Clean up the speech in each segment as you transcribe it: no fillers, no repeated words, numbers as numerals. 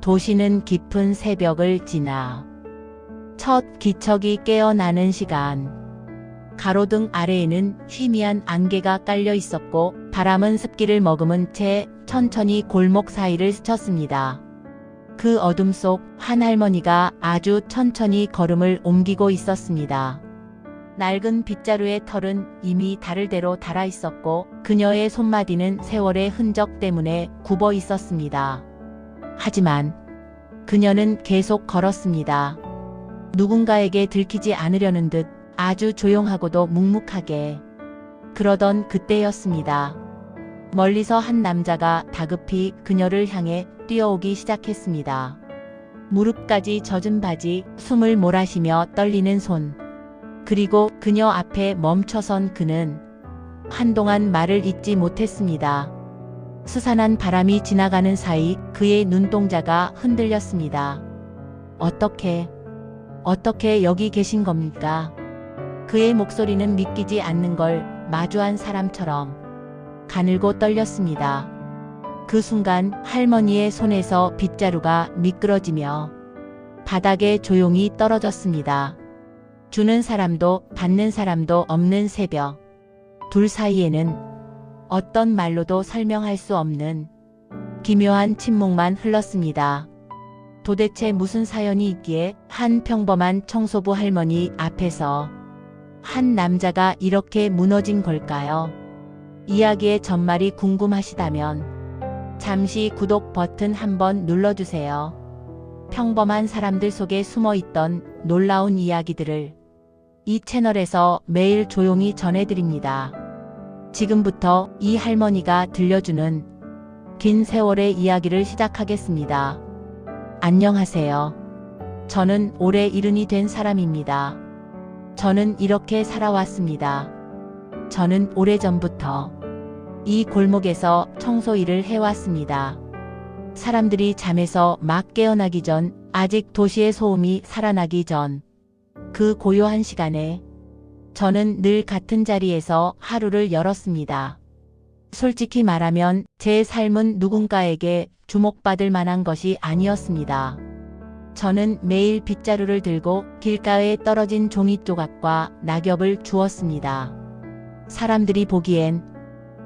도시는 깊은 새벽을 지나 첫 기척이 깨어나는 시간. 가로등 아래에는 희미한 안개가 깔려 있었고 바람은 습기를 머금은 채 천천히 골목 사이를 스쳤습니다. 그 어둠 속 한 할머니가 아주 천천히 걸음을 옮기고 있었습니다. 낡은 빗자루의 털은 이미 닳을 대로 닳아 있었고 그녀의 손마디는 세월의 흔적 때문에 굽어 있었습니다. 하지만 그녀는 계속 걸었습니다. 누군가에게 들키지 않으려는 듯 아주 조용하고도 묵묵하게. 그러던 그때였습니다. 멀리서 한 남자가 다급히 그녀를 향해 뛰어오기 시작했습니다. 무릎까지 젖은 바지, 숨을 몰아쉬며 떨리는 손. 그리고 그녀 앞에 멈춰선 그는 한동안 말을 잇지 못했습니다. 스산한 바람이 지나가는 사이 그의 눈동자가 흔들렸습니다. 어떻게 여기 계신 겁니까? 그의 목소리는 믿기지 않는 걸 마주한 사람처럼 가늘고 떨렸습니다. 그 순간 할머니의 손에서 빗자루가 미끄러지며 바닥에 조용히 떨어졌습니다. 주는 사람도 받는 사람도 없는 새벽. 둘 사이에는 어떤 말로도 설명할 수 없는 기묘한 침묵만 흘렀습니다. 도대체 무슨 사연이 있기에 한 평범한 청소부 할머니 앞에서 한 남자가 이렇게 무너진 걸까요? 이야기의 전말이 궁금하시다면 잠시 구독 버튼 한번 눌러주세요. 평범한 사람들 속에 숨어있던 놀라운 이야기들을 이 채널에서 매일 조용히 전해드립니다. 지금부터 이 할머니가 들려주는 긴 세월의 이야기를 시작하겠습니다. 안녕하세요. 저는 올해 70이 된 사람입니다. 저는 이렇게 살아왔습니다. 저는 오래전부터 이 골목에서 청소 일을 해왔습니다. 사람들이 잠에서 막 깨어나기 전, 아직 도시의 소음이 살아나기 전, 그 고요한 시간에 저는 늘 같은 자리에서 하루를 열었습니다. 솔직히 말하면 제 삶은 누군가에게 주목받을 만한 것이 아니었습니다. 저는 매일 빗자루를 들고 길가에 떨어진 종이 조각과 낙엽을 주웠습니다. 사람들이 보기엔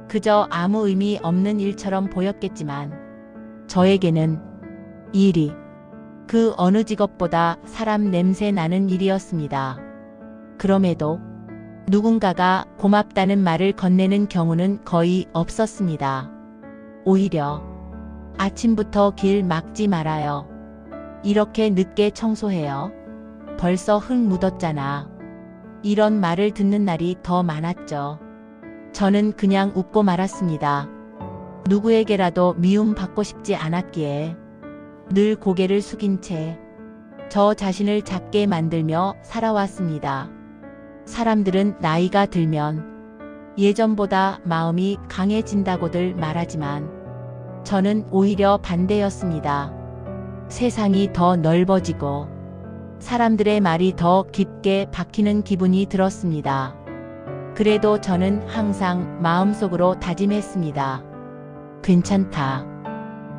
그저 아무 의미 없는 일처럼 보였겠지만 저에게는 이 일이 그 어느 직업보다 사람 냄새 나는 일이었습니다. 그럼에도 누군가가 고맙다는 말을 건네는 경우는 거의 없었습니다. 오히려 아침부터 길 막지 말아요. 이렇게 늦게 청소해요. 벌써 흙 묻었잖아. 이런 말을 듣는 날이 더 많았죠. 저는 그냥 웃고 말았습니다. 누구에게라도 미움받고 싶지 않았기에 늘 고개를 숙인 채 저 자신을 작게 만들며 살아왔습니다. 사람들은 나이가 들면 예전보다 마음이 강해진다고들 말하지만 저는 오히려 반대였습니다. 세상이 더 넓어지고 사람들의 말이 더 깊게 박히는 기분이 들었습니다. 그래도 저는 항상 마음속으로 다짐했습니다. 괜찮다.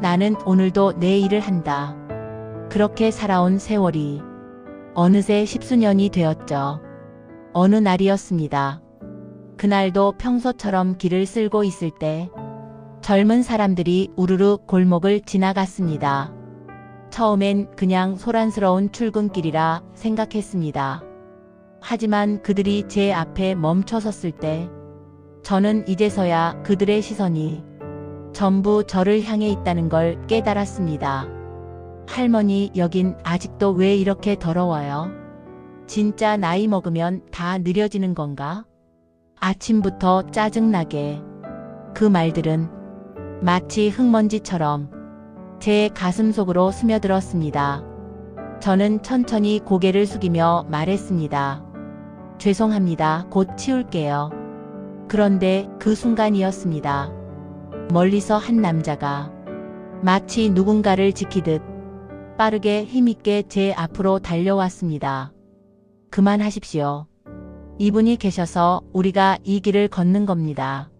나는 오늘도 내 일을 한다. 그렇게 살아온 세월이 어느새 10수년이 되었죠. 어느 날이었습니다. 그날도 평소처럼 길을 쓸고 있을 때 젊은 사람들이 우르르 골목을 지나갔습니다. 처음엔 그냥 소란스러운 출근길이라 생각했습니다. 하지만 그들이 제 앞에 멈춰섰을 때 저는 이제서야 그들의 시선이 전부 저를 향해 있다는 걸 깨달았습니다. 할머니, 여긴 아직도 왜 이렇게 더러워요? 진짜 나이 먹으면 다 느려지는 건가? 아침부터 짜증나게. 그 말들은 마치 흙먼지처럼 제 가슴 속으로 스며들었습니다. 저는 천천히 고개를 숙이며 말했습니다. 죄송합니다. 곧 치울게요. 그런데 그 순간이었습니다. 멀리서 한 남자가 마치 누군가를 지키듯 빠르게 힘있게 제 앞으로 달려왔습니다. 그만하십시오. 이분이 계셔서 우리가 이 길을 걷는 겁니다.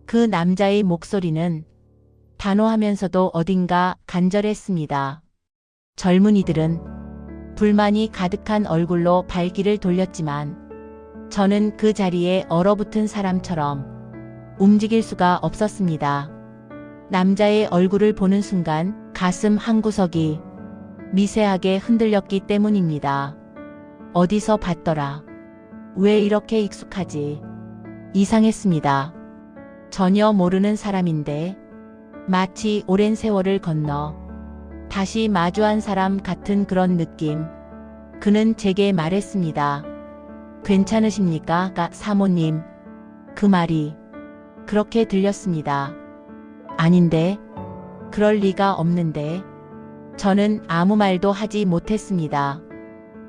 그 남자의 목소리는 단호하면서도 어딘가 간절했습니다. 젊은이들은 불만이 가득한 얼굴로 발길을 돌렸지만 저는 그 자리에 얼어붙은 사람처럼 움직일 수가 없었습니다. 남자의 얼굴을 보는 순간 가슴 한구석이 미세하게 흔들렸기 때문입니다. 어디서 봤더라. 왜 이렇게 익숙하지? 이상했습니다. 전혀 모르는 사람인데 마치 오랜 세월을 건너 다시 마주한 사람 같은 그런 느낌. 그는 제게 말했습니다. 괜찮으십니까, 사모님? 그 말이 그렇게 들렸습니다. 아닌데, 그럴 리가 없는데. 저는 아무 말도 하지 못했습니다.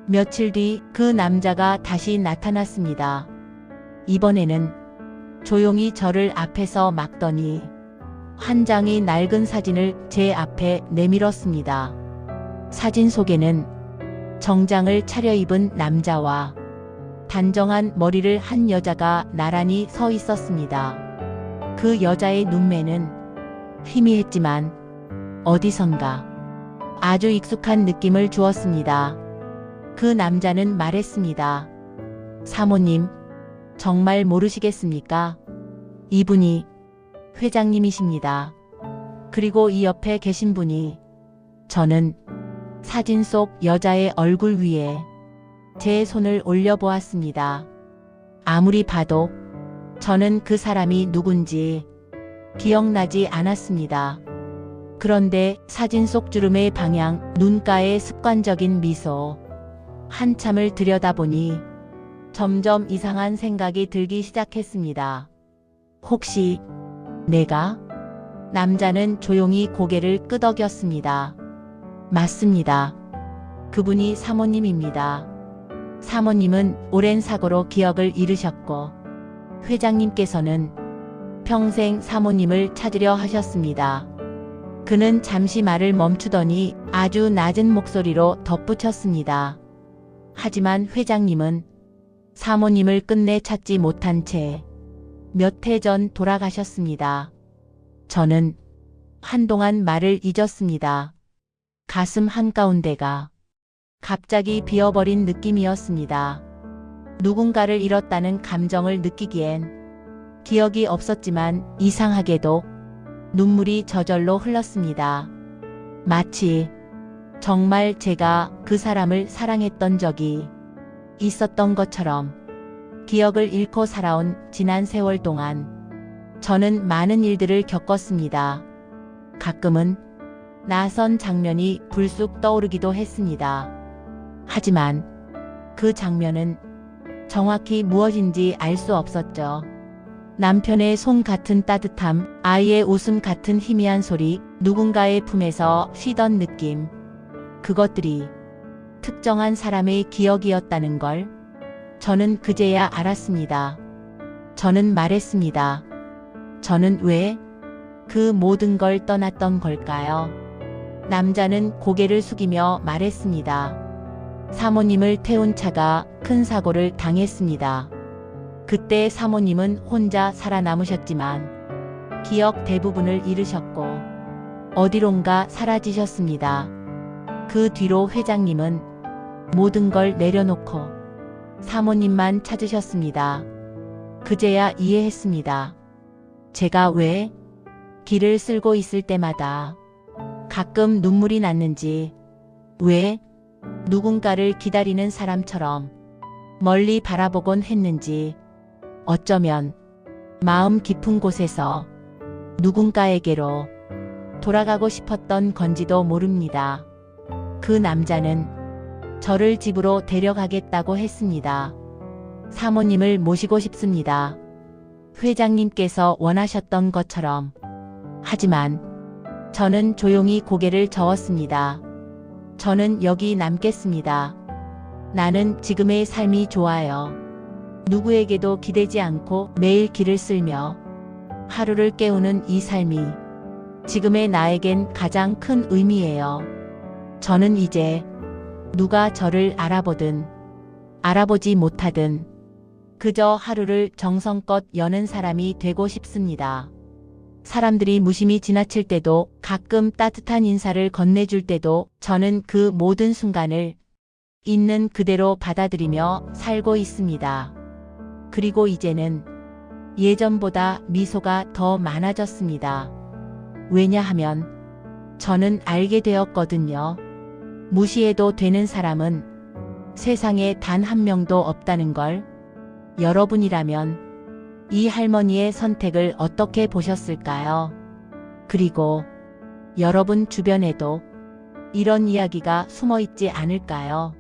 며칠 뒤 그 남자가 다시 나타났습니다. 이번에는 조용히 저를 앞에서 막더니 한 장의 낡은 사진을 제 앞에 내밀었습니다. 사진 속에는 정장을 차려입은 남자와 단정한 머리를 한 여자가 나란히 서 있었습니다. 그 여자의 눈매는 희미했지만 어디선가 아주 익숙한 느낌을 주었습니다. 그 남자는 말했습니다. 사모님, 정말 모르시겠습니까? 이분이 회장님이십니다. 그리고 이 옆에 계신 분이. 저는 사진 속 여자의 얼굴 위에 제 손을 올려보았습니다. 아무리 봐도 저는 그 사람이 누군지 기억나지 않았습니다. 그런데 사진 속 주름의 방향, 눈가의 습관적인 미소, 한참을 들여다보니 점점 이상한 생각이 들기 시작했습니다. 혹시 내가? 남자는 조용히 고개를 끄덕였습니다. 맞습니다. 그분이 사모님입니다. 사모님은 오랜 사고로 기억을 잃으셨고 회장님께서는 평생 사모님을 찾으려 하셨습니다. 그는 잠시 말을 멈추더니 아주 낮은 목소리로 덧붙였습니다. 하지만 회장님은 사모님을 끝내 찾지 못한 채 몇 해 전 돌아가셨습니다. 저는 한동안 말을 잊었습니다. 가슴 한가운데가 갑자기 비어버린 느낌이었습니다. 누군가를 잃었다는 감정을 느끼기엔 기억이 없었지만 이상하게도 눈물이 저절로 흘렀습니다. 마치 정말 제가 그 사람을 사랑했던 적이 있었던 것처럼. 기억을 잃고 살아온 지난 세월 동안 저는 많은 일들을 겪었습니다. 가끔은 낯선 장면이 불쑥 떠오르기도 했습니다. 하지만 그 장면은 정확히 무엇인지 알 수 없었죠. 남편의 손 같은 따뜻함, 아이의 웃음 같은 희미한 소리, 누군가의 품에서 쉬던 느낌. 그것들이 특정한 사람의 기억이었다는 걸 저는 그제야 알았습니다. 저는 말했습니다. 저는 왜 그 모든 걸 떠났던 걸까요? 남자는 고개를 숙이며 말했습니다. 사모님을 태운 차가 큰 사고를 당했습니다. 그때 사모님은 혼자 살아남으셨지만 기억 대부분을 잃으셨고 어디론가 사라지셨습니다. 그 뒤로 회장님은 모든 걸 내려놓고 사모님만 찾으셨습니다. 그제야 이해했습니다. 제가 왜 길을 쓸고 있을 때마다 가끔 눈물이 났는지, 왜 누군가를 기다리는 사람처럼 멀리 바라보곤 했는지, 어쩌면 마음 깊은 곳에서 누군가에게로 돌아가고 싶었던 건지도 모릅니다. 그 남자는 저를 집으로 데려가겠다고 했습니다. 사모님을 모시고 싶습니다. 회장님께서 원하셨던 것처럼. 하지만 저는 조용히 고개를 저었습니다. 저는 여기 남겠습니다. 나는 지금의 삶이 좋아요. 누구에게도 기대지 않고 매일 길을 쓸며 하루를 깨우는 이 삶이 지금의 나에겐 가장 큰 의미예요. 저는 이제 누가 저를 알아보든 알아보지 못하든 그저 하루를 정성껏 여는 사람이 되고 싶습니다. 사람들이 무심히 지나칠 때도 가끔 따뜻한 인사를 건네줄 때도 저는 그 모든 순간을 있는 그대로 받아들이며 살고 있습니다. 그리고 이제는 예전보다 미소가 더 많아졌습니다. 왜냐하면 저는 알게 되었거든요. 무시해도 되는 사람은 세상에 단 한 명도 없다는 걸. 여러분이라면 이 할머니의 선택을 어떻게 보셨을까요? 그리고 여러분 주변에도 이런 이야기가 숨어 있지 않을까요?